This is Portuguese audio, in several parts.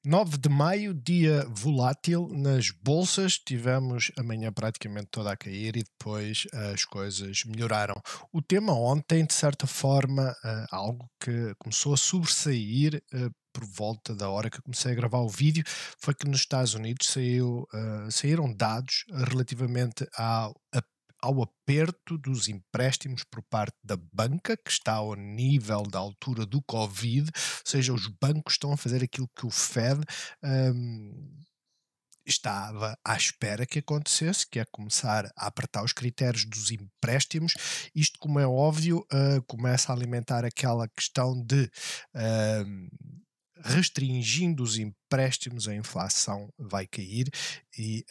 9 de maio, dia volátil nas bolsas. Tivemos amanhã praticamente toda a cair e depois as coisas melhoraram. O tema ontem, de certa forma, algo que começou a sobressair por volta da hora que eu comecei a gravar o vídeo, foi que nos Estados Unidos saíram dados relativamente ao aperto dos empréstimos por parte da banca, que está ao nível da altura do Covid, ou seja, os bancos estão a fazer aquilo que o Fed hum, estava à espera que acontecesse, que é começar a apertar os critérios dos empréstimos. Isto, como é óbvio, começa a alimentar aquela questão de hum, restringindo os empréstimos, a inflação vai cair e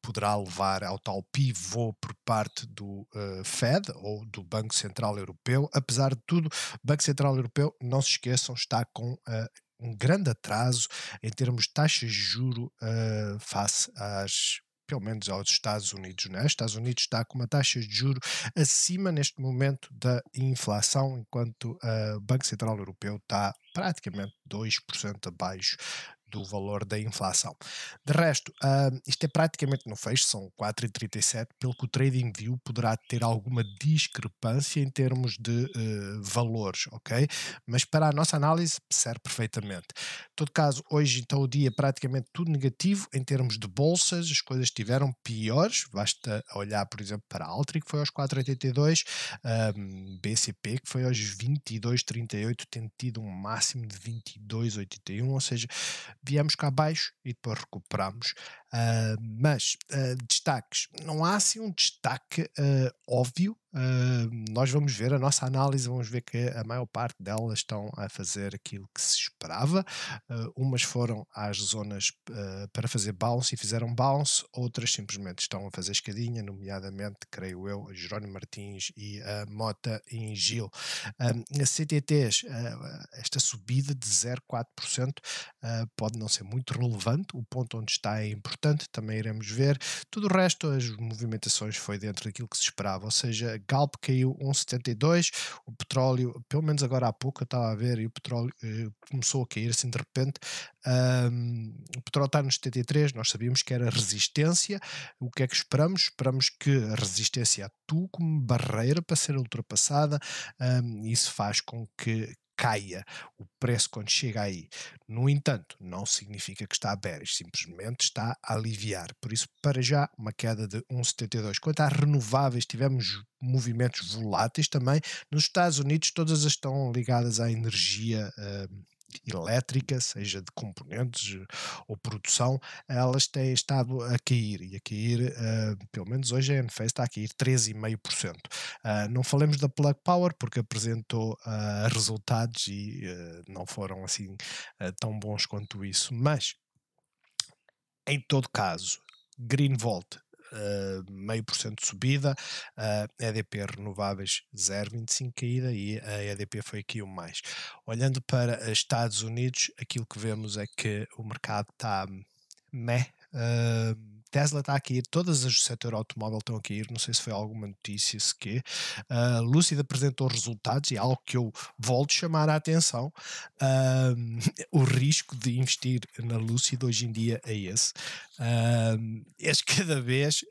poderá levar ao tal pivô por parte do Fed ou do Banco Central Europeu. Apesar de tudo, o Banco Central Europeu, não se esqueçam, está com um grande atraso em termos de taxas de juro face pelo menos aos Estados Unidos, né? Os Estados Unidos está com uma taxa de juro acima neste momento da inflação, enquanto o Banco Central Europeu está praticamente 2% abaixo do valor da inflação. De resto, isto é praticamente no fecho, são 4,37, pelo que o TradingView poderá ter alguma discrepância em termos de valores, ok? Mas para a nossa análise serve perfeitamente. Em todo caso, hoje então o dia é praticamente tudo negativo em termos de bolsas, as coisas estiveram piores, basta olhar por exemplo para a Altri que foi aos 4,82, BCP que foi aos 22,38, tendo tido um máximo de 22,81, ou seja, viemos cá abaixo e depois recuperamos. Mas destaques, não há assim um destaque óbvio. Nós vamos ver a nossa análise, vamos ver que a maior parte delas estão a fazer aquilo que se esperava. Umas foram às zonas para fazer bounce e fizeram bounce, outras simplesmente estão a fazer escadinha, nomeadamente, creio eu, a Jerónimo Martins e a Mota em Gil. A CTTs, esta subida de 0,4% pode não ser muito relevante, o ponto onde está é importante, também iremos ver. Tudo o resto, as movimentações foi dentro daquilo que se esperava, ou seja, Galp caiu 1,72, o petróleo, pelo menos agora há pouco eu estava a ver, e o petróleo começou a cair assim de repente. O petróleo está nos 73, nós sabíamos que era resistência. O que é que esperamos? Esperamos que a resistência atue como barreira para ser ultrapassada. Isso faz com que caia o preço quando chega aí. No entanto, não significa que está a bearish, simplesmente está a aliviar. Por isso, para já, uma queda de 1,72. Quanto às renováveis, tivemos movimentos voláteis também. Nos Estados Unidos, todas estão ligadas à energia elétrica, seja de componentes ou produção, elas têm estado a cair, e a cair, pelo menos hoje a NFE está a cair 13,5%. Não falemos da Plug Power, porque apresentou resultados e não foram assim tão bons quanto isso, mas em todo caso, Greenvolt, 0,5% de subida, EDP Renováveis 0,25% caída e a EDP foi aqui o mais. Olhando para Estados Unidos, aquilo que vemos é que o mercado está meh. Tesla está a cair, todas as do setor automóvel estão a cair, não sei se foi alguma notícia sequer. Lucid apresentou resultados e é algo que eu volto a chamar a atenção. O risco de investir na Lucid hoje em dia é esse. Eles cada vez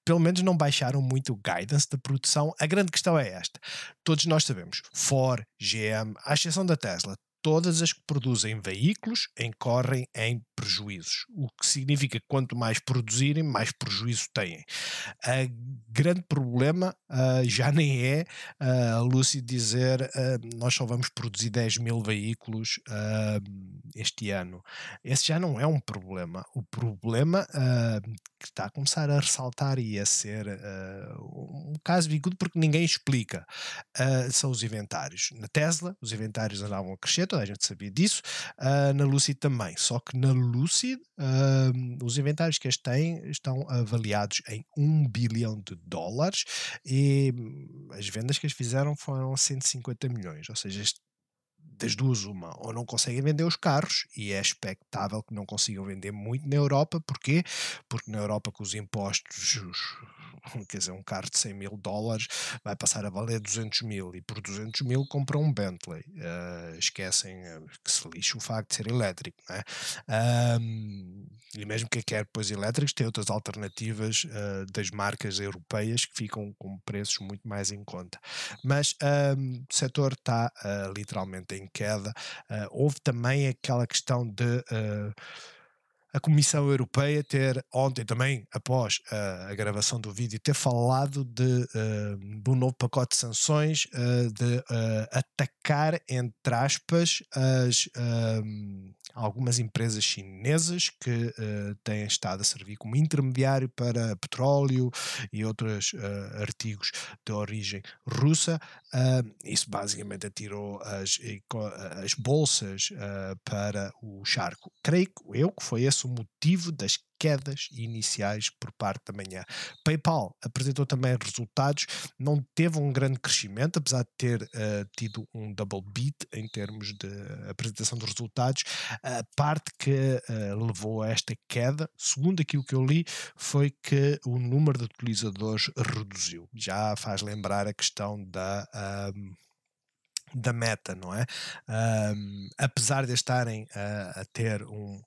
pelo menos não baixaram muito o guidance da produção. A grande questão é esta: todos nós sabemos, Ford, GM, à exceção da Tesla, todas as que produzem veículos incorrem em prejuízos, o que significa que quanto mais produzirem, mais prejuízo têm. O grande problema já nem é a Lucid dizer nós só vamos produzir 10 mil veículos este ano. Esse já não é um problema. O problema que está a começar a ressaltar e a ser um caso bicudo porque ninguém explica são os inventários. Na Tesla, os inventários andavam a crescer, toda a gente sabia disso, na Lucid também, só que na Lucid os inventários que eles têm estão avaliados em US$ 1 bilhão e as vendas que eles fizeram foram 150 milhões, ou seja, das duas uma, ou não conseguem vender os carros, e é expectável que não consigam vender muito na Europa. Porquê? Porque na Europa com os impostos quer dizer, um carro de 100 mil dólares vai passar a valer 200 mil e por 200 mil compram um Bentley. Esquecem que se lixe o facto de ser elétrico, não é? E mesmo que quer depois elétricos, tem outras alternativas das marcas europeias que ficam com preços muito mais em conta. Mas o setor está literalmente em queda. Houve também aquela questão de a Comissão Europeia ter ontem também, após a gravação do vídeo, ter falado do novo pacote de sanções, de atacar, entre aspas, algumas empresas chinesas que têm estado a servir como intermediário para petróleo e outros artigos de origem russa. Isso basicamente atirou as bolsas para o charco. Creio eu que foi esse o motivo das quedas iniciais por parte da manhã. PayPal apresentou também resultados, não teve um grande crescimento, apesar de ter tido um double beat em termos de apresentação de resultados. A parte que levou a esta queda, segundo aquilo que eu li, foi que o número de utilizadores reduziu. Já faz lembrar a questão da Meta, não é? Apesar de estarem a ter um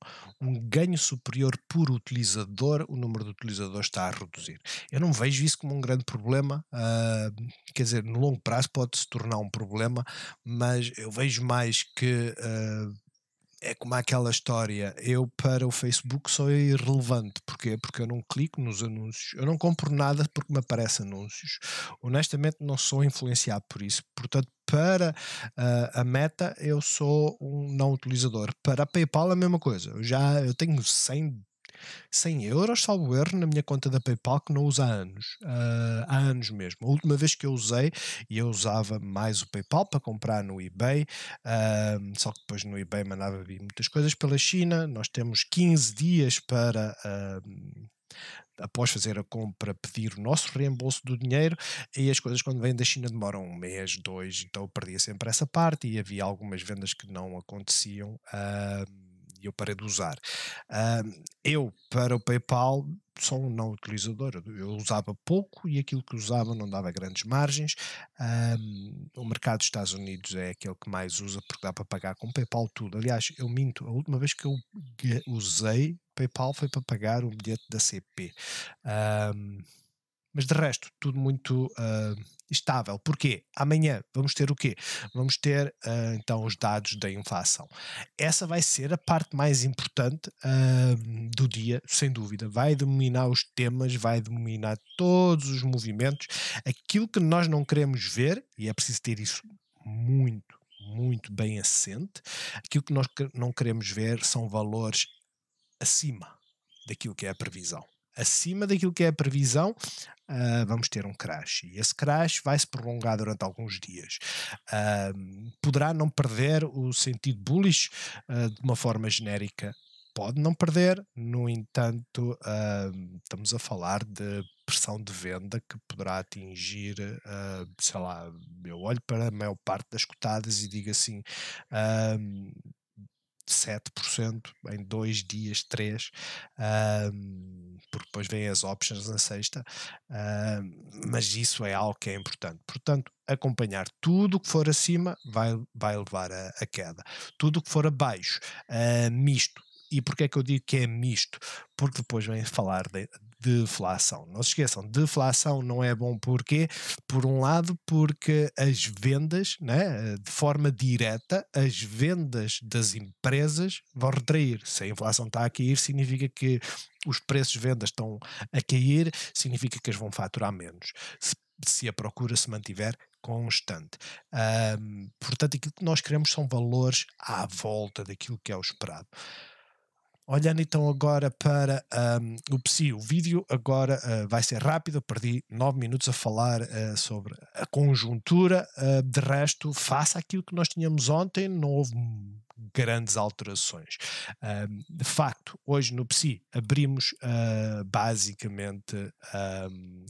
ganho superior por utilizador, o número de utilizadores está a reduzir. Eu não vejo isso como um grande problema, quer dizer, no longo prazo pode se tornar um problema, mas eu vejo mais que é como aquela história, eu para o Facebook sou irrelevante. Porquê? Porque eu não clico nos anúncios, eu não compro nada porque me aparecem anúncios. Honestamente não sou influenciado por isso, portanto para a Meta eu sou um não utilizador. Para a PayPal a mesma coisa, eu tenho 100 euros, salvo erro, na minha conta da PayPal que não uso há anos mesmo. A última vez que eu usei, e eu usava mais o PayPal para comprar no eBay, só que depois no eBay mandava vir muitas coisas pela China. Nós temos 15 dias para após fazer a compra, pedir o nosso reembolso do dinheiro, e as coisas quando vêm da China demoram um mês, dois, então eu perdia sempre essa parte e havia algumas vendas que não aconteciam e eu parei de usar. Eu, para o PayPal, sou um não utilizador, eu usava pouco e aquilo que usava não dava grandes margens. O mercado dos Estados Unidos é aquele que mais usa porque dá para pagar com PayPal tudo. Aliás, eu minto, a última vez que eu usei PayPal foi para pagar o bilhete da CP. Mas de resto, tudo muito estável. Porquê? Amanhã vamos ter o quê? Vamos ter então os dados da inflação. Essa vai ser a parte mais importante do dia, sem dúvida. Vai dominar os temas, vai dominar todos os movimentos. Aquilo que nós não queremos ver, e é preciso ter isso muito bem assente, aquilo que nós não queremos ver são valores acima daquilo que é a previsão. Acima daquilo que é a previsão, vamos ter um crash. E esse crash vai se prolongar durante alguns dias. Poderá não perder o sentido bullish de uma forma genérica. Pode não perder, no entanto, estamos a falar de pressão de venda que poderá atingir, sei lá, eu olho para a maior parte das cotadas e digo assim, 7% em 2 dias, 3, porque depois vêm as options na sexta, mas isso é algo que é importante. Portanto, acompanhar tudo o que for acima vai levar a queda. Tudo o que for abaixo, misto. E porquê é que eu digo que é misto? Porque depois vem falar de deflação. Não se esqueçam, deflação não é bom porque, por um lado, porque as vendas, né, de forma direta, as vendas das empresas vão retrair. Se a inflação está a cair, significa que os preços de vendas estão a cair, significa que as vão faturar menos. Se a procura se mantiver constante. Portanto, aquilo que nós queremos são valores à volta daquilo que é o esperado. Olhando então agora para o PSI, o vídeo agora vai ser rápido, eu perdi 9 minutos a falar sobre a conjuntura, de resto, face àquilo que nós tínhamos ontem, não houve grandes alterações. De facto, hoje no PSI abrimos basicamente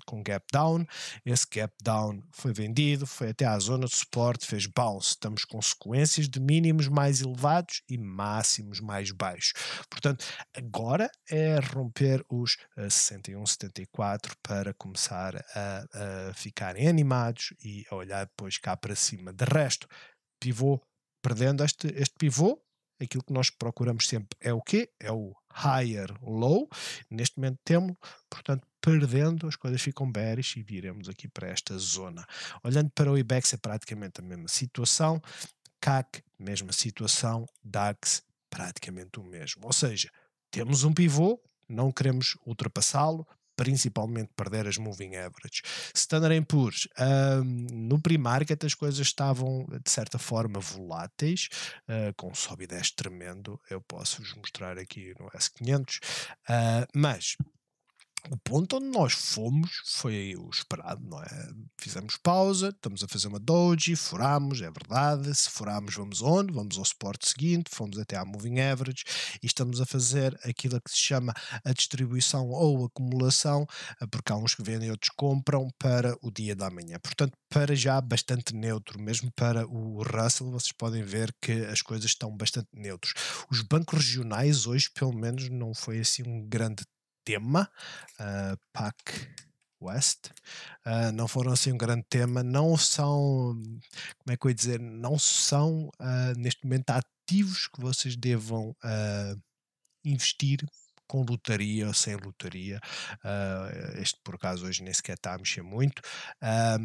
com gap down. Esse gap down foi vendido, foi até à zona de suporte, fez bounce. Estamos com sequências de mínimos mais elevados e máximos mais baixos. Portanto, agora é romper os 61, 74 para começar a ficarem animados e a olhar depois cá para cima. De resto, pivô, perdendo este pivô, aquilo que nós procuramos sempre é o quê? É o higher low. Neste momento temos, portanto, perdendo, as coisas ficam bearish e viremos aqui para esta zona. Olhando para o IBEX é praticamente a mesma situação, CAC, mesma situação, DAX, praticamente o mesmo. Ou seja, temos um pivô, não queremos ultrapassá-lo, principalmente perder as moving average. Standard & Poor's, no pre-market as coisas estavam de certa forma voláteis, com um sobe e desce tremendo. Eu posso vos mostrar aqui no S500, mas o ponto onde nós fomos foi o esperado, não é? Fizemos pausa, estamos a fazer uma doji, furamos, é verdade. Se furamos, vamos onde? Vamos ao suporte seguinte, fomos até à moving average e estamos a fazer aquilo que se chama a distribuição ou acumulação, porque há uns que vendem e outros compram para o dia da manhã. Portanto, para já bastante neutro, mesmo para o Russell, vocês podem ver que as coisas estão bastante neutros. Os bancos regionais hoje, pelo menos, não foi assim um grande tema. PAC West, não foram assim um grande tema, não são, como é que eu ia dizer, não são neste momento ativos que vocês devam investir com lotaria ou sem lotaria. Este por acaso hoje nem sequer está a mexer muito. A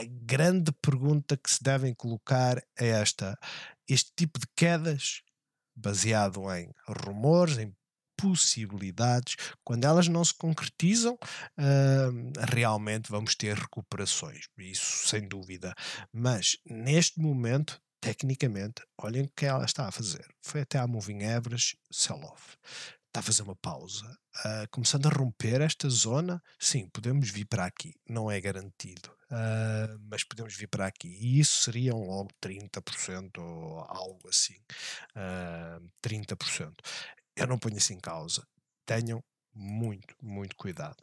grande pergunta que se devem colocar é esta: este tipo de quedas baseado em rumores, em possibilidades, quando elas não se concretizam, realmente vamos ter recuperações, isso sem dúvida. Mas neste momento, tecnicamente, olhem o que ela está a fazer. Foi até à moving average, sell-off. Está a fazer uma pausa. Começando a romper esta zona, sim, podemos vir para aqui. Não é garantido, mas podemos vir para aqui. E isso seriam logo 30% ou algo assim. 30%. Eu não ponho isso em causa. Tenham muito, muito cuidado.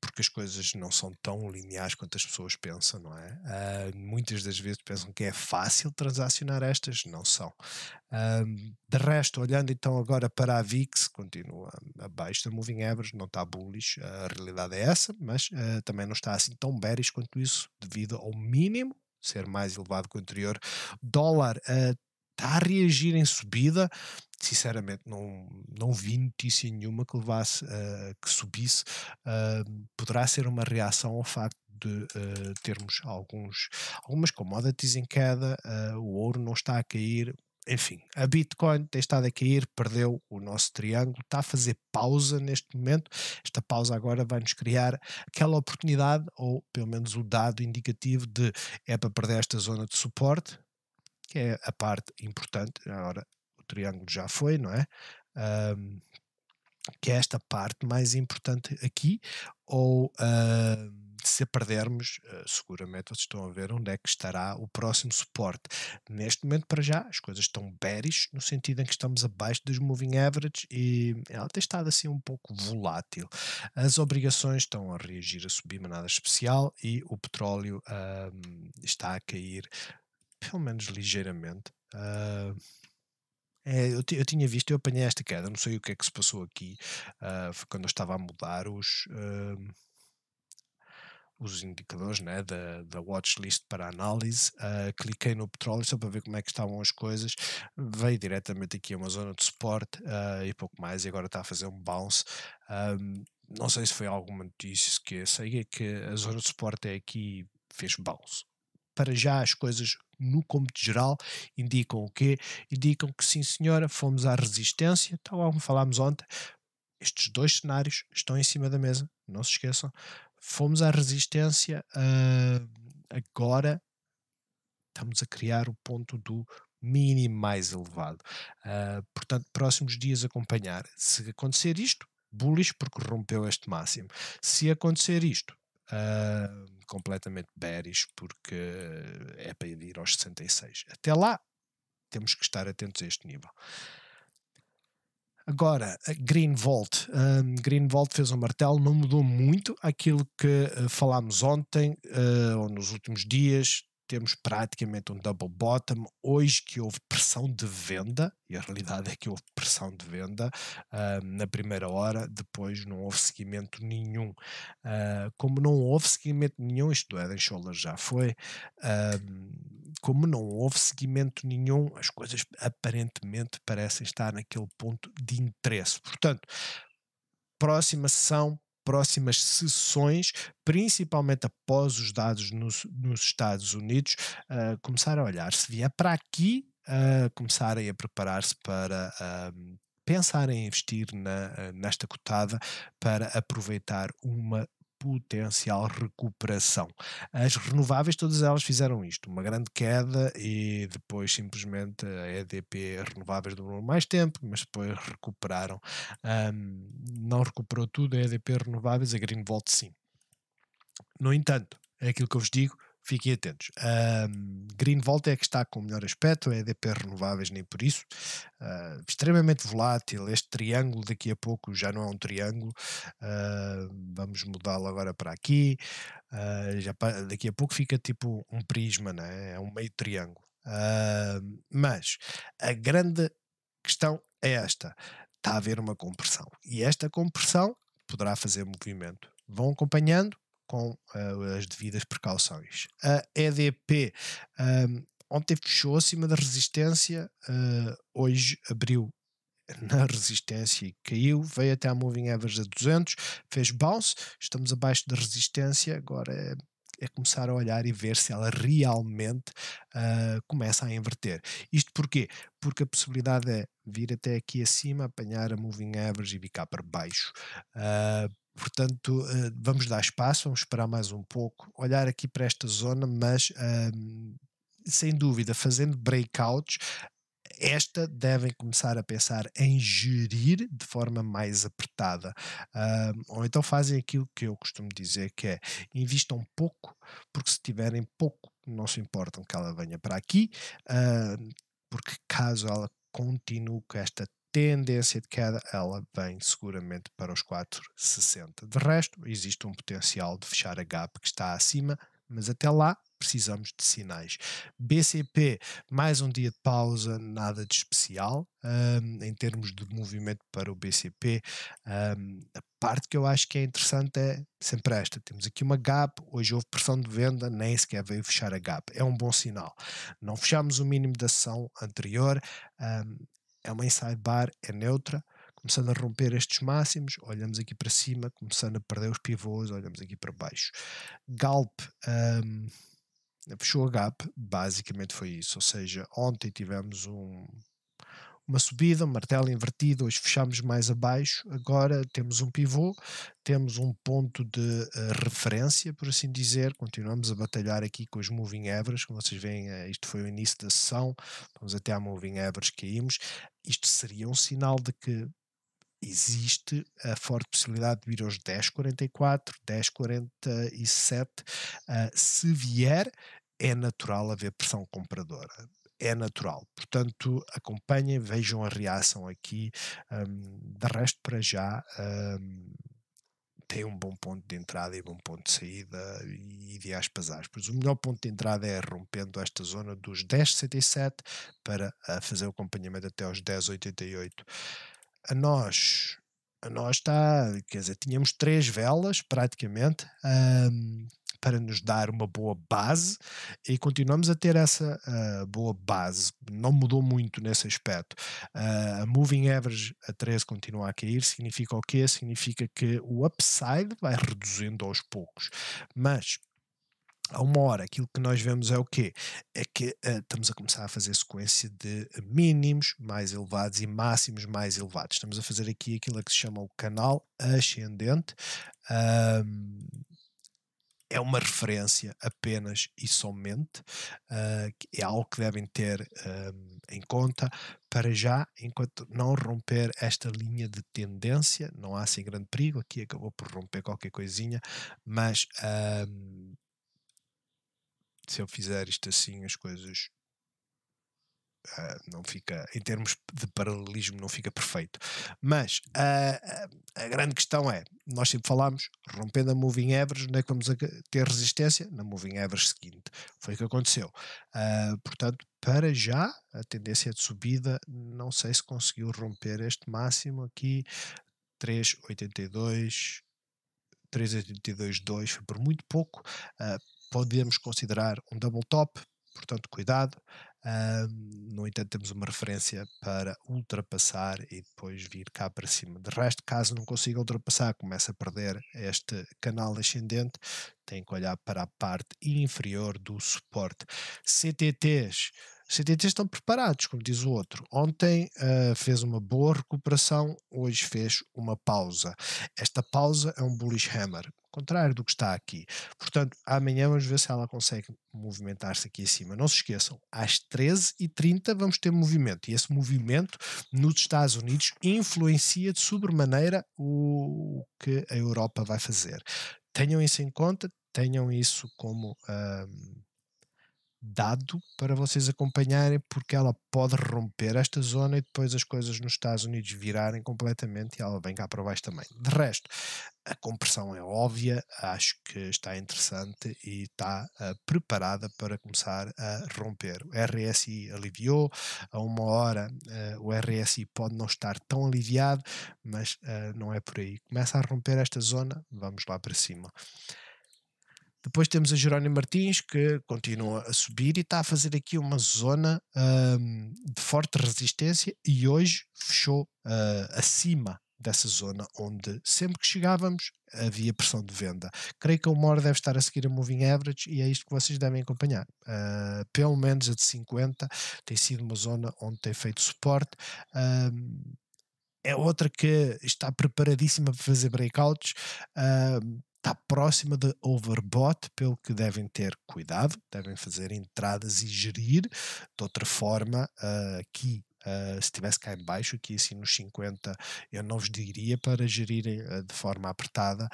Porque as coisas não são tão lineares quanto as pessoas pensam, não é? Muitas das vezes pensam que é fácil transacionar estas, não são. De resto, olhando então agora para a VIX, continua abaixo da moving average, não está bullish, a realidade é essa, mas também não está assim tão bearish quanto isso, devido ao mínimo ser mais elevado que o anterior. Dólar está a reagir em subida. Sinceramente, não vi notícia nenhuma que levasse que subisse. Poderá ser uma reação ao facto de termos algumas commodities em queda, o ouro não está a cair. Enfim, a Bitcoin tem estado a cair, perdeu o nosso triângulo, está a fazer pausa neste momento. Esta pausa agora vai nos criar aquela oportunidade, ou pelo menos o dado indicativo de é para perder esta zona de suporte, que é a parte importante. Agora o triângulo já foi, não é? Que é esta parte mais importante aqui, ou se a perdermos, seguramente vocês estão a ver onde é que estará o próximo suporte. Neste momento, para já, as coisas estão bearish, no sentido em que estamos abaixo dos moving average e ela tem estado assim um pouco volátil. As obrigações estão a reagir a subir, mas nada especial, e o petróleo está a cair, pelo menos ligeiramente. Eu tinha visto, eu apanhei esta queda, não sei o que é que se passou aqui, foi quando eu estava a mudar os indicadores, né, da watchlist para análise. Cliquei no petróleo só para ver como é que estavam as coisas, veio diretamente aqui a uma zona de suporte e pouco mais, e agora está a fazer um bounce. Não sei se foi alguma notícia, que eu sei é que a zona de suporte é aqui, fez bounce. Para já as coisas no cômputo geral indicam o quê? Indicam que sim senhora, fomos à resistência, tal como falámos ontem. Estes dois cenários estão em cima da mesa, não se esqueçam. Fomos à resistência, agora estamos a criar o ponto do mínimo mais elevado. Portanto, próximos dias acompanhar. Se acontecer isto, bullish porque rompeu este máximo. Se acontecer isto, completamente bearish porque é para ir aos 66. Até lá, temos que estar atentos a este nível. Agora, a Green Volt. Green Volt fez um martelo, não mudou muito aquilo que falámos ontem ou nos últimos dias. Temos praticamente um double bottom. Hoje que houve pressão de venda, e a realidade é que houve pressão de venda na primeira hora, depois não houve seguimento nenhum. Como não houve seguimento nenhum, isto do Head and Shoulders já foi, como não houve seguimento nenhum, as coisas aparentemente parecem estar naquele ponto de interesse. Portanto, próxima sessão, próximas sessões, principalmente após os dados nos Estados Unidos, começar a olhar. Se vier para aqui, começarem a preparar-se para pensar em investir nesta cotada para aproveitar uma potencial recuperação. As renováveis, todas elas fizeram isto, uma grande queda e depois simplesmente a EDP, as renováveis demorou mais tempo, mas depois recuperaram. Não recuperou tudo, a EDP renováveis, a Greenvolt sim. No entanto, é aquilo que eu vos digo, fiquem atentos. Greenvolt é que está com o melhor aspecto, a EDP renováveis nem por isso. Extremamente volátil, este triângulo daqui a pouco já não é um triângulo, vamos mudá-lo agora para aqui, daqui a pouco fica tipo um prisma, né? É um meio triângulo. Mas a grande questão é esta, está a haver uma compressão e esta compressão poderá fazer movimento. Vão acompanhando com as devidas precauções. A EDP ontem fechou acima da resistência, hoje abriu na resistência e caiu, veio até a Moving Average a 200, fez bounce, estamos abaixo da resistência, agora é começar a olhar e ver se ela realmente começa a inverter. Isto porquê? Porque a possibilidade é vir até aqui acima, apanhar a Moving Average e ficar para baixo. Portanto, vamos dar espaço, vamos esperar mais um pouco, olhar aqui para esta zona, mas sem dúvida, fazendo breakouts, esta devem começar a pensar em gerir de forma mais apertada. Ou então fazem aquilo que eu costumo dizer, que é invistam pouco, porque se tiverem pouco, não se importam que ela venha para aqui, porque caso ela continue com esta tendência de queda, ela vem seguramente para os 4,60. De resto, existe um potencial de fechar a gap que está acima, mas até lá precisamos de sinais. BCP, mais um dia de pausa, nada de especial em termos de movimento para o BCP. A parte que eu acho que é interessante é sempre esta, temos aqui uma gap, hoje houve pressão de venda, nem sequer veio fechar a gap, é um bom sinal. Não fechamos o mínimo da sessão anterior, é uma inside bar, é neutra, começando a romper estes máximos, olhamos aqui para cima, começando a perder os pivôs, olhamos aqui para baixo. Galp fechou a gap, basicamente foi isso, ou seja, ontem tivemos uma subida, um martelo invertido, hoje fechamos mais abaixo, agora temos um pivô, temos um ponto de referência, por assim dizer, continuamos a batalhar aqui com os moving averages, como vocês veem, isto foi o início da sessão, vamos até à moving average, caímos, isto seria um sinal de que existe a forte possibilidade de vir aos 10,44, 10,47, se vier é natural haver pressão compradora, é natural, portanto acompanhem, vejam a reação aqui, de resto para já tem um bom ponto de entrada e bom ponto de saída e ideais para as aspas. O melhor ponto de entrada é rompendo esta zona dos 10,67 para fazer o acompanhamento até aos 10,88. A nós está, quer dizer, tínhamos 3 velas praticamente para nos dar uma boa base e continuamos a ter essa boa base, não mudou muito nesse aspecto. A moving average a 13 continua a cair, significa o quê? Significa que o upside vai reduzindo aos poucos, mas a uma hora aquilo que nós vemos é o quê? É que estamos a começar a fazer sequência de mínimos mais elevados e máximos mais elevados. Estamos a fazer aqui aquilo que se chama o canal ascendente. É uma referência apenas e somente, é algo que devem ter em conta para já, enquanto não romper esta linha de tendência, não há assim grande perigo, aqui acabou por romper qualquer coisinha, mas se eu fizer isto assim as coisas não fica, em termos de paralelismo, não fica perfeito. Mas a grande questão é, nós sempre falámos, rompendo a moving average, onde é que vamos ter resistência? Na moving average seguinte. Foi o que aconteceu. Portanto, para já, a tendência de subida, não sei se conseguiu romper este máximo aqui, 3,82, 3,82,2, foi por muito pouco. Podemos considerar um double top, portanto cuidado. No entanto, temos uma referência para ultrapassar e depois vir cá para cima. De resto, caso não consiga ultrapassar, começa a perder este canal ascendente, tem que olhar para a parte inferior do suporte. CTTs estão preparados, como diz o outro. Ontem fez uma boa recuperação, hoje fez uma pausa. Esta pausa é um bullish hammer, contrário do que está aqui. Portanto, amanhã vamos ver se ela consegue movimentar-se aqui acima. Não se esqueçam, às 13h30 vamos ter movimento, e esse movimento nos Estados Unidos influencia de sobremaneira o que a Europa vai fazer. Tenham isso em conta, tenham isso como dado para vocês acompanharem, porque ela pode romper esta zona e depois as coisas nos Estados Unidos virarem completamente e ela vem cá para baixo também. De resto, a compressão é óbvia, acho que está interessante e está preparada para começar a romper. O RSI aliviou, a uma hora o RSI pode não estar tão aliviado, mas não é por aí. Começa a romper esta zona, vamos lá para cima. Depois temos a Jerónimo Martins, que continua a subir e está a fazer aqui uma zona de forte resistência, e hoje fechou acima dessa zona, onde sempre que chegávamos havia pressão de venda. Creio que a uma hora deve estar a seguir a moving average e é isto que vocês devem acompanhar. Pelo menos a de 50 tem sido uma zona onde tem feito suporte. É outra que está preparadíssima para fazer breakouts. Está próxima de overbought, pelo que devem ter cuidado, devem fazer entradas e gerir. De outra forma, aqui, se estivesse cá em baixo, aqui assim nos 50, eu não vos diria para gerirem de forma apertada,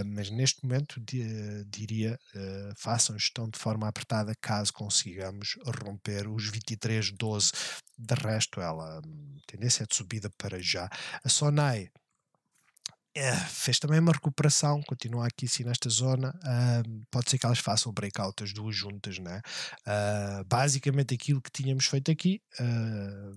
mas neste momento diria, façam gestão de forma apertada caso consigamos romper os 23,12. De resto, ela tendência é de subida para já. A Sonai fez também uma recuperação, continua aqui sim nesta zona. Pode ser que elas façam o breakout as duas juntas, né? Basicamente aquilo que tínhamos feito aqui,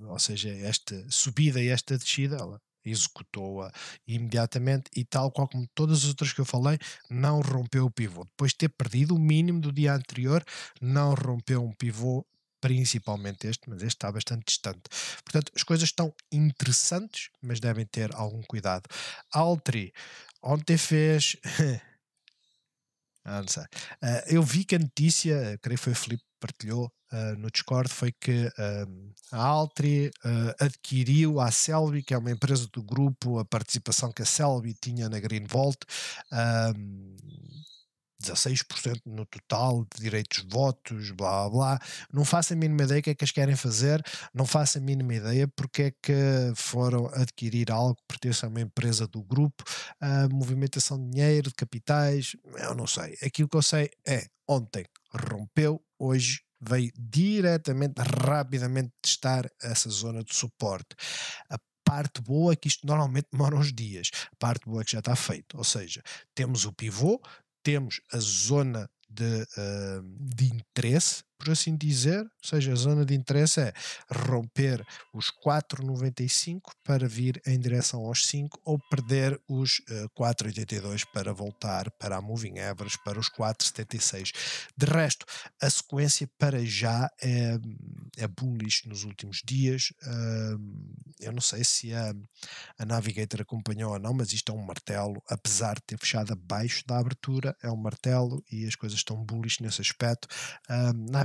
ou seja, esta subida e esta descida, ela executou-a imediatamente e, tal qual como todas as outras que eu falei, não rompeu o pivô. Depois de ter perdido o mínimo do dia anterior, não rompeu um pivô, principalmente este, mas este está bastante distante. Portanto, as coisas estão interessantes, mas devem ter algum cuidado. Altri ontem fez não sei. Eu vi que a notícia, creio que foi o Filipe que partilhou no Discord, foi que a Altri adquiriu a Selby, que é uma empresa do grupo, a participação que a Selby tinha na Greenvolt, 16% no total de direitos de votos, blá blá. Não faço a mínima ideia o que é que eles querem fazer, não faço a mínima ideia porque é que foram adquirir algo que pertence a uma empresa do grupo, movimentação de dinheiro, de capitais, eu não sei. Aquilo que eu sei é, ontem rompeu, hoje veio diretamente, rapidamente testar essa zona de suporte. A parte boa é que isto normalmente demora uns dias, a parte boa é que já está feito, ou seja, temos o pivô, temos a zona de interesse, por assim dizer, ou seja, a zona de interesse é romper os 4,95 para vir em direção aos 5 ou perder os 4,82 para voltar para a moving average, para os 4,76. De resto, a sequência para já é bullish nos últimos dias. Eu não sei se a Navigator acompanhou ou não, mas isto é um martelo, apesar de ter fechado abaixo da abertura, é um martelo e as coisas estão bullish nesse aspecto.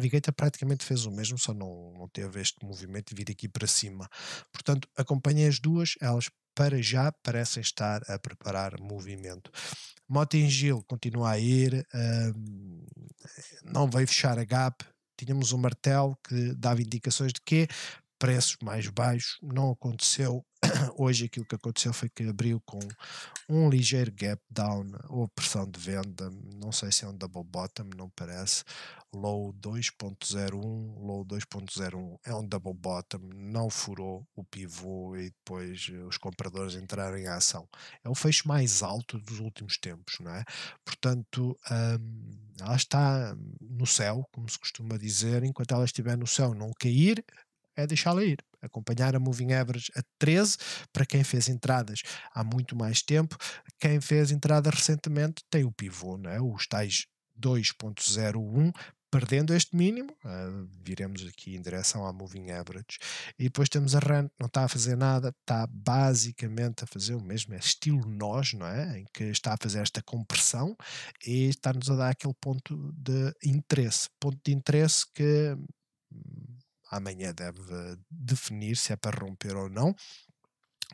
Navigator praticamente fez o mesmo, só não teve este movimento de vir aqui para cima. Portanto, acompanhei as duas, elas para já parecem estar a preparar movimento. Mota-Engil continua a ir, não veio fechar a gap. Tínhamos um martelo que dava indicações de quê? preços mais baixos, não aconteceu. Hoje aquilo que aconteceu foi que abriu com um ligeiro gap down ou pressão de venda, não sei se é um double bottom, não parece, low 2.01, low 2.01, é um double bottom, não furou o pivô e depois os compradores entraram em ação. É o fecho mais alto dos últimos tempos, não é? Portanto, ela está no céu, como se costuma dizer, enquanto ela estiver no céu não cair, é deixá-la ir. Acompanhar a Moving Average a 13, para quem fez entradas há muito mais tempo. Quem fez entrada recentemente tem o pivô, não é? Os tais 2.01, perdendo este mínimo, viremos aqui em direção à Moving Average. E depois temos a RAN, não está a fazer nada, está basicamente a fazer o mesmo, é estilo nós, não é? Em que está a fazer esta compressão e está-nos a dar aquele ponto de interesse. Ponto de interesse que amanhã deve definir se é para romper ou não.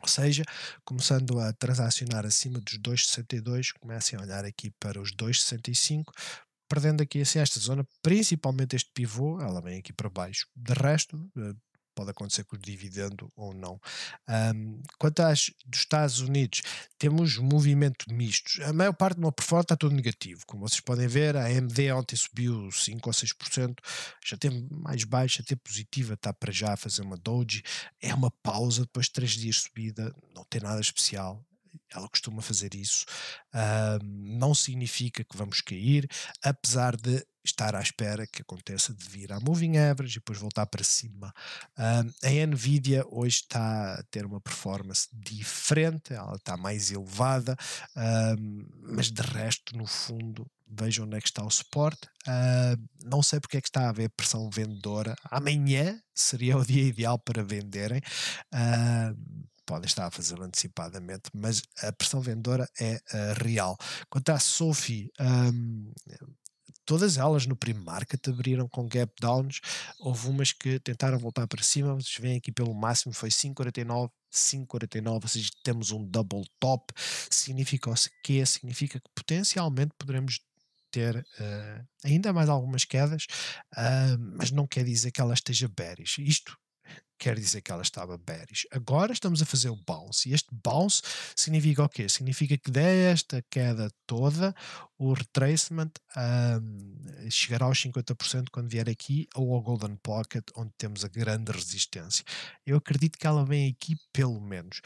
Ou seja, começando a transacionar acima dos 2,62, comecem a olhar aqui para os 2,65, perdendo aqui assim esta zona, principalmente este pivô, ela vem aqui para baixo. De resto, pode acontecer com o dividendo ou não. Quanto às dos Estados Unidos, temos movimento mistos. A maior parte do meu portfólio está tudo negativo. Como vocês podem ver, a AMD ontem subiu 5 ou 6%, já teve mais baixa, até positiva, está para já a fazer uma doji. É uma pausa, depois de 3 dias de subida, não tem nada especial. Ela costuma fazer isso. Não significa que vamos cair, apesar de estar à espera que aconteça de vir à Moving Average e depois voltar para cima. A Nvidia hoje está a ter uma performance diferente, ela está mais elevada, mas de resto, no fundo, vejam onde é que está o suporte. Não sei porque é que está a haver pressão vendedora. Amanhã seria o dia ideal para venderem. Podem estar a fazê-lo antecipadamente, mas a pressão vendedora é real. Quanto à Sophie, todas elas no pre-market abriram com gap downs, houve umas que tentaram voltar para cima, vocês veem aqui pelo máximo foi 5,49, 5,49, ou seja, temos um double top. Significa o quê? Significa que potencialmente poderemos ter ainda mais algumas quedas, mas não quer dizer que ela esteja bearish. Isto quer dizer que ela estava bearish. Agora estamos a fazer o bounce, e este bounce significa o quê? Significa que desta queda toda, o retracement chegará aos 50% quando vier aqui, ou ao Golden Pocket, onde temos a grande resistência. Eu acredito que ela vem aqui pelo menos.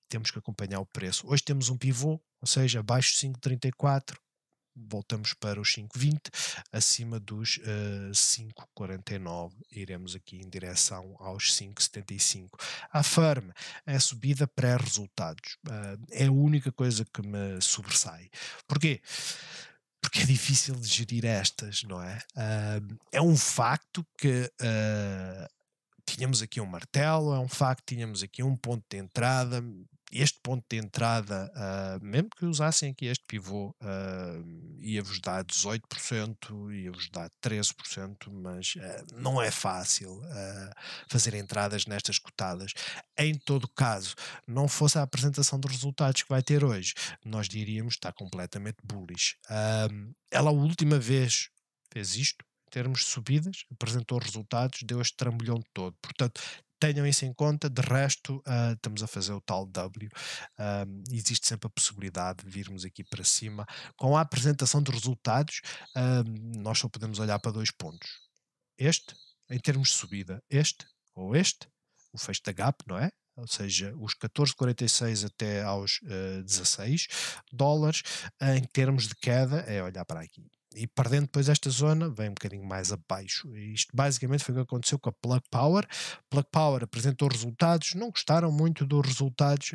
Temos que acompanhar o preço. Hoje temos um pivô, ou seja, abaixo de 5,34, voltamos para os 5,20, acima dos 5,49, iremos aqui em direção aos 5,75. A Firm é subida pré-resultados, é a única coisa que me sobressai. Porquê? Porque é difícil de gerir estas, não é? É um facto que tínhamos aqui um martelo, é um facto, tínhamos aqui um ponto de entrada. Este ponto de entrada, mesmo que usassem aqui este pivô, ia-vos dar 18%, ia-vos dar 13%, mas não é fácil fazer entradas nestas cotadas. Em todo caso, não fosse a apresentação de resultados que vai ter hoje, nós diríamos que está completamente bullish. Ela a última vez fez isto, em termos de subidas, apresentou resultados, deu este trambolhão todo. Portanto, tenham isso em conta. De resto, estamos a fazer o tal W. Existe sempre a possibilidade de virmos aqui para cima. Com a apresentação de resultados, nós só podemos olhar para 2 pontos. Este, em termos de subida, este ou este, o fecho da gap, não é? Ou seja, os 14,46 até aos 16 dólares. Em termos de queda, é olhar para aqui. E perdendo depois esta zona, vem um bocadinho mais abaixo. E isto basicamente foi o que aconteceu com a Plug Power. Plug Power apresentou resultados, não gostaram muito dos resultados.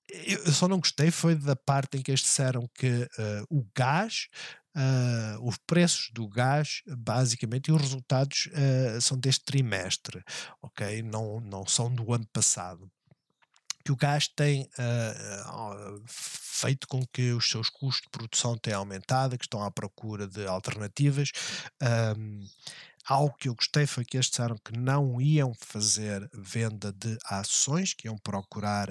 Eu só não gostei foi da parte em que eles disseram que o gás, os preços do gás, basicamente, e os resultados são deste trimestre, ok? Não são do ano passado. Que o gás tem feito com que os seus custos de produção tenham aumentado, que estão à procura de alternativas. Algo que eu gostei foi que eles disseram que não iam fazer venda de ações, que iam procurar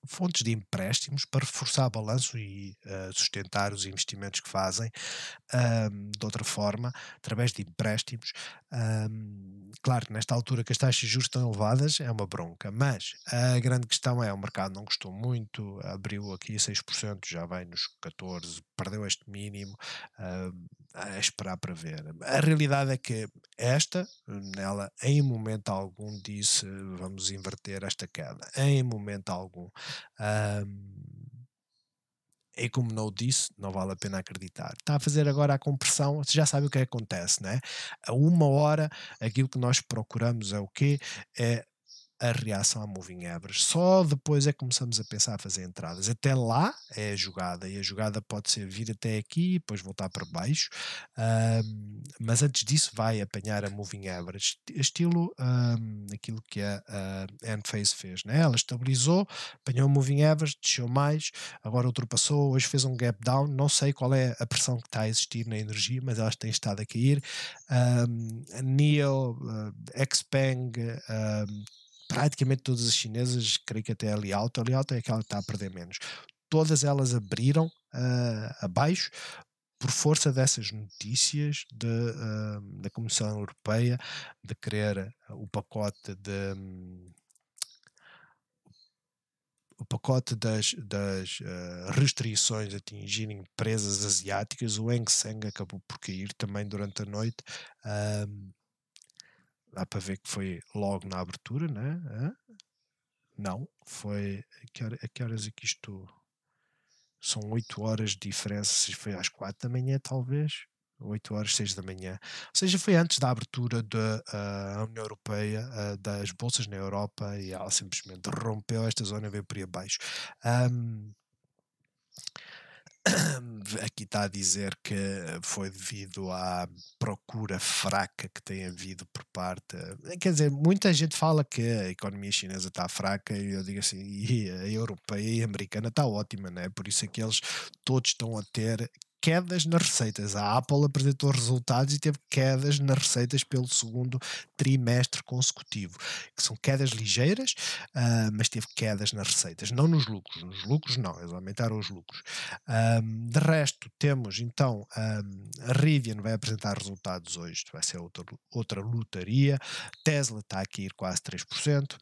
fontes de empréstimos para reforçar balanço e sustentar os investimentos que fazem de outra forma, através de empréstimos. Claro, nesta altura que as taxas de juros estão elevadas é uma bronca, mas a grande questão é o mercado não gostou muito, abriu aqui a 6%, já vai nos 14%, perdeu este mínimo, a esperar para ver. A realidade é que esta, nela, em momento algum disse vamos inverter esta queda, em momento algum. Ahm, e como não o disse, não vale a pena acreditar. Está a fazer agora a compressão, você já sabe o que acontece, né? A uma hora, aquilo que nós procuramos é o quê? É a reação à moving average. Só depois é que começamos a pensar a fazer entradas. Até lá é a jogada, e a jogada pode ser vir até aqui e depois voltar para baixo, mas antes disso vai apanhar a moving average, estilo aquilo que a Enphase fez, né? Ela estabilizou, apanhou a moving average, desceu mais, agora ultrapassou, hoje fez um gap down, não sei qual é a pressão que está a existir na energia, mas elas têm estado a cair. A NIO, Xpeng, praticamente todas as chinesas, creio que até a Liauta é aquela que está a perder menos. Todas elas abriram abaixo por força dessas notícias da Comissão Europeia de querer o pacote das restrições a atingirem empresas asiáticas. O Hang Seng acabou por cair também durante a noite. Dá para ver que foi logo na abertura, né? Não, foi. A que horas é que isto. São 8 horas de diferença, foi às 4 da manhã, talvez. 8 horas, 6 da manhã. Ou seja, foi antes da abertura da União Europeia, das bolsas na Europa, e ela simplesmente rompeu esta zona e veio por aí abaixo. Aqui está a dizer que foi devido à procura fraca que tem havido por parte. Quer dizer, muita gente fala que a economia chinesa está fraca e eu digo assim, e a europeia e a americana está ótima, né? Por isso é que eles todos estão a ter quedas nas receitas. A Apple apresentou resultados e teve quedas nas receitas pelo segundo trimestre consecutivo, que são quedas ligeiras, mas teve quedas nas receitas, não nos lucros. Nos lucros não, eles aumentaram os lucros. De resto, temos então a Rivian vai apresentar resultados hoje, vai ser outra lotaria. Tesla está a cair quase 3%.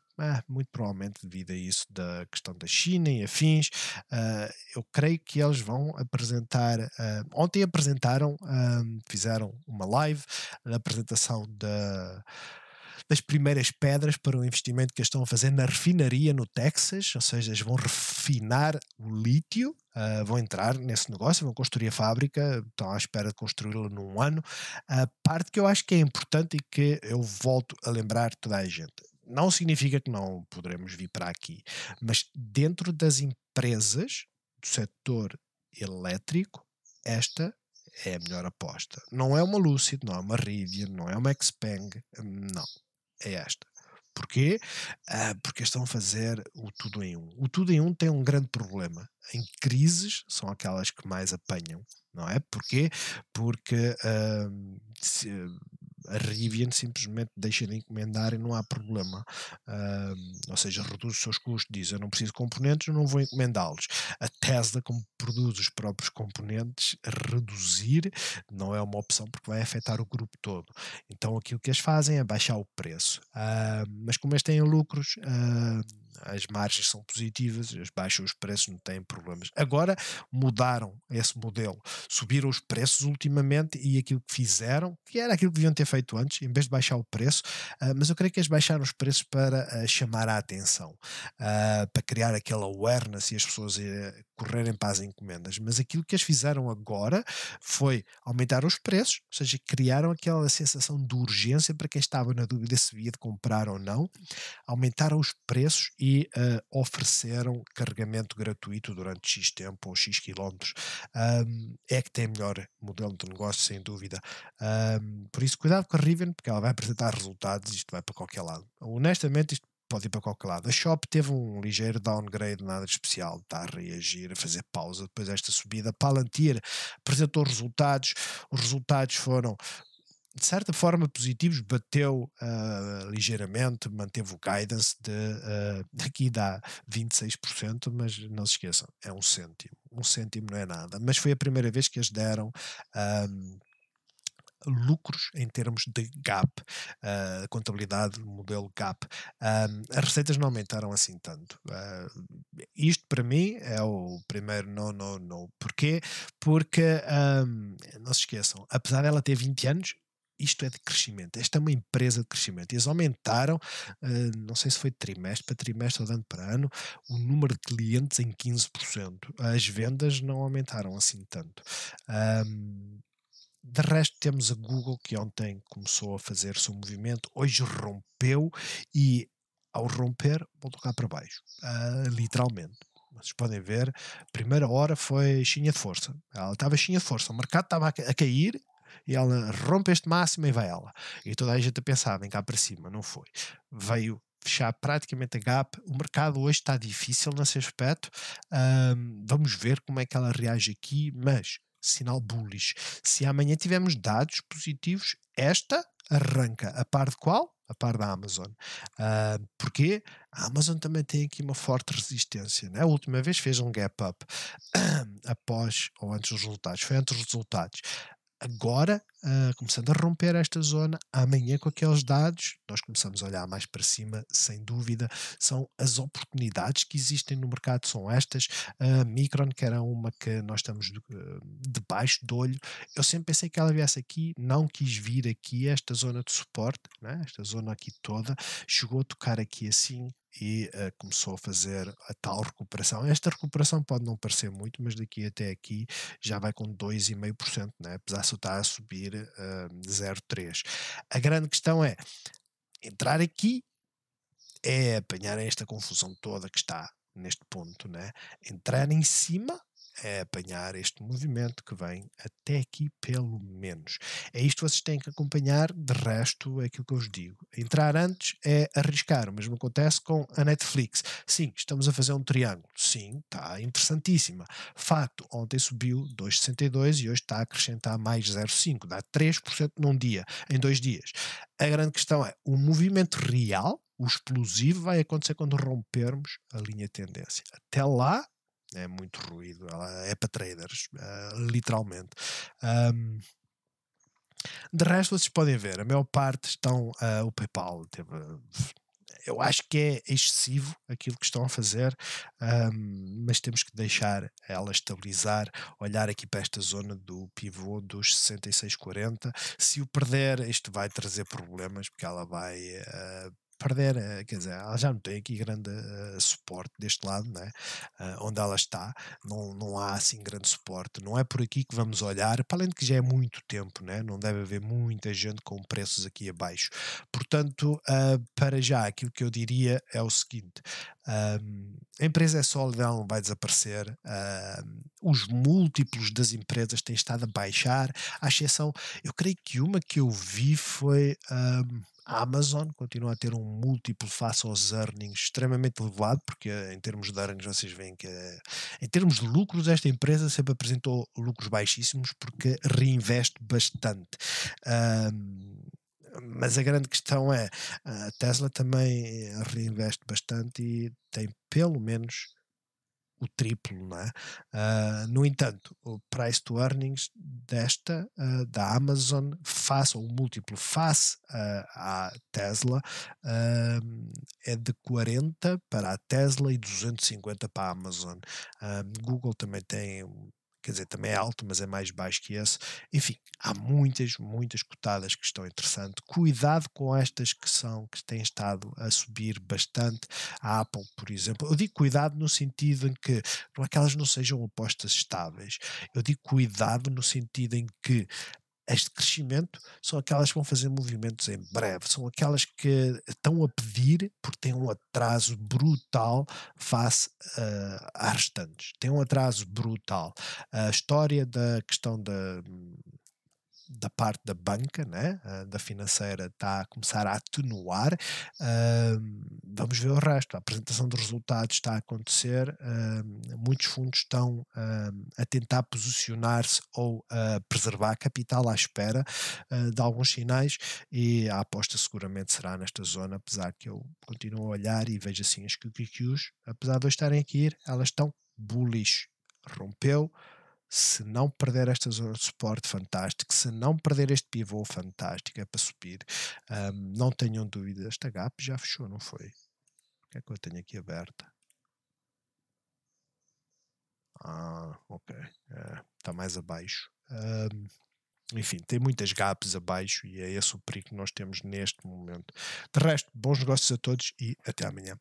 Muito provavelmente devido a isso da questão da China e afins. Eu creio que eles vão apresentar. Ontem apresentaram, fizeram uma live da apresentação das primeiras pedras para o investimento que eles estão a fazer na refinaria no Texas, ou seja, eles vão refinar o lítio, vão entrar nesse negócio, vão construir a fábrica, estão à espera de construí-la num ano. A parte que eu acho que é importante e que eu volto a lembrar toda a gente, não significa que não poderemos vir para aqui, mas dentro das empresas do setor elétrico, esta é a melhor aposta. Não é uma Lucid, não é uma Rivian, não é uma Xpeng, não, é esta. Porquê? Porque estão a fazer o tudo em um. O tudo em um tem um grande problema. Em crises são aquelas que mais apanham, não é? Porquê? Porque a Rivian simplesmente deixa de encomendar e não há problema. Ou seja, reduz os seus custos, diz eu não preciso de componentes, eu não vou encomendá-los. A Tesla, como produz os próprios componentes, reduzir não é uma opção porque vai afetar o grupo todo. Então aquilo que eles fazem é baixar o preço. Mas como eles têm lucros, as margens são positivas, eles baixam os preços, não têm problemas. Agora mudaram esse modelo, subiram os preços ultimamente e aquilo que fizeram, que era aquilo que deviam ter feito antes, em vez de baixar o preço, mas eu creio que eles baixaram os preços para chamar a atenção, para criar aquela awareness e as pessoas correrem para as encomendas. Mas aquilo que eles fizeram agora foi aumentar os preços, ou seja, criaram aquela sensação de urgência para quem estava na dúvida se havia de comprar ou não, aumentaram os preços e ofereceram carregamento gratuito durante X tempo ou X quilómetros. É que tem melhor modelo de negócio, sem dúvida. Por isso, cuidado com a Rivian, porque ela vai apresentar resultados e isto vai para qualquer lado. Honestamente, isto pode ir para qualquer lado. A Shop teve um ligeiro downgrade, nada de especial, está a reagir, a fazer pausa depois desta subida. Palantir apresentou resultados, os resultados foram de certa forma positivos, bateu ligeiramente, manteve o guidance aqui dá 26%, mas não se esqueçam, é um cêntimo não é nada, mas foi a primeira vez que eles deram ahm, lucros em termos de GAAP, contabilidade, modelo GAAP. As receitas não aumentaram assim tanto. Isto para mim é o primeiro não. Porquê? Porque, não se esqueçam, apesar dela ter 20 anos, isto é de crescimento. Esta é uma empresa de crescimento. Eles aumentaram, não sei se foi de trimestre para trimestre ou de ano para ano, o número de clientes em 15%. As vendas não aumentaram assim tanto. De resto, temos a Google, que ontem começou a fazer o seu movimento, hoje rompeu e, ao romper, voltou cá para baixo, literalmente. Vocês podem ver, a primeira hora foi chinha de força. Ela estava chinha de força, o mercado estava a cair e ela rompe este máximo e vai ela. E toda a gente a pensar, vem cá para cima, não foi. Veio fechar praticamente a gap. O mercado hoje está difícil nesse aspecto. Vamos ver como é que ela reage aqui, mas sinal bullish. Se amanhã tivermos dados positivos, esta arranca. A par de qual? A par da Amazon. Porquê? A Amazon também tem aqui uma forte resistência. Né? A última vez fez um gap up após ou antes dos resultados. Foi antes dos resultados. Agora, começando a romper esta zona, amanhã com aqueles dados, nós começamos a olhar mais para cima, sem dúvida, são as oportunidades que existem no mercado, são estas. A Micron, que era uma que nós estamos debaixo do olho, eu sempre pensei que ela viesse aqui, não quis vir aqui, esta zona de suporte, né? Esta zona aqui toda, chegou a tocar aqui assim, e começou a fazer a tal recuperação. Esta recuperação pode não parecer muito, mas daqui até aqui já vai com 2,5%, né? Apesar de estar a subir 0,3%. A grande questão é entrar aqui, é apanhar esta confusão toda que está neste ponto, né? Entrar em cima é apanhar este movimento que vem até aqui pelo menos. É isto que vocês têm que acompanhar, de resto é aquilo que eu vos digo. Entrar antes é arriscar, o mesmo acontece com a Netflix. Sim, estamos a fazer um triângulo. Sim, está interessantíssima. Fato, ontem subiu 2,62 e hoje está a acrescentar mais 0,5, dá 3% num dia, em 2 dias. A grande questão é, o movimento real, o explosivo, vai acontecer quando rompermos a linha de tendência. Até lá, é muito ruído, ela é para traders, literalmente. De resto, vocês podem ver, a maior parte estão, o PayPal teve, eu acho que é excessivo aquilo que estão a fazer, mas temos que deixar ela estabilizar, olhar aqui para esta zona do pivô dos 66,40. Se o perder, isto vai trazer problemas, porque ela vai perder, quer dizer, ela já não tem aqui grande suporte deste lado, né? Onde ela está, não há assim grande suporte, não é por aqui que vamos olhar, para além de que já é muito tempo, né? Não deve haver muita gente com preços aqui abaixo, portanto, para já, aquilo que eu diria é o seguinte, a empresa é sólida, ela não vai desaparecer, os múltiplos das empresas têm estado a baixar, à exceção, eu creio que uma que eu vi foi a Amazon, continua a ter um múltiplo face aos earnings extremamente elevado, porque em termos de earnings vocês veem que em termos de lucros esta empresa sempre apresentou lucros baixíssimos porque reinveste bastante. Mas a grande questão é, a Tesla também reinveste bastante e tem pelo menos o triplo, não é? No entanto, o price to earnings desta, da Amazon, face, ou o múltiplo face à Tesla, é de 40 para a Tesla e 250 para a Amazon. Google também tem, quer dizer, também é alto, mas é mais baixo que esse. Enfim, há muitas cotadas que estão interessantes. Cuidado com estas que têm estado a subir bastante. A Apple, por exemplo. Eu digo cuidado no sentido em que não é que elas não sejam apostas estáveis. Eu digo cuidado no sentido em que este crescimento são aquelas que vão fazer movimentos em breve, são aquelas que estão a pedir porque têm um atraso brutal face às restantes, tem um atraso brutal. A história da questão da parte da banca, né, da financeira, está a começar a atenuar. Vamos ver o resto. A apresentação de resultados está a acontecer. Muitos fundos estão a tentar posicionar-se ou a preservar capital à espera de alguns sinais, e a aposta seguramente será nesta zona, apesar que eu continuo a olhar e vejo assim as QQQs, apesar de eu estarem aqui a ir, elas estão bullish. Rompeu, se não perder esta zona de suporte, fantástico. Se não perder este pivô, fantástico. É para subir. Não tenham dúvida. Esta gap já fechou, não foi? O que é que eu tenho aqui aberta? Ok. Está mais abaixo. Enfim, tem muitas gaps abaixo e é esse o perigo que nós temos neste momento. De resto, bons negócios a todos e até amanhã.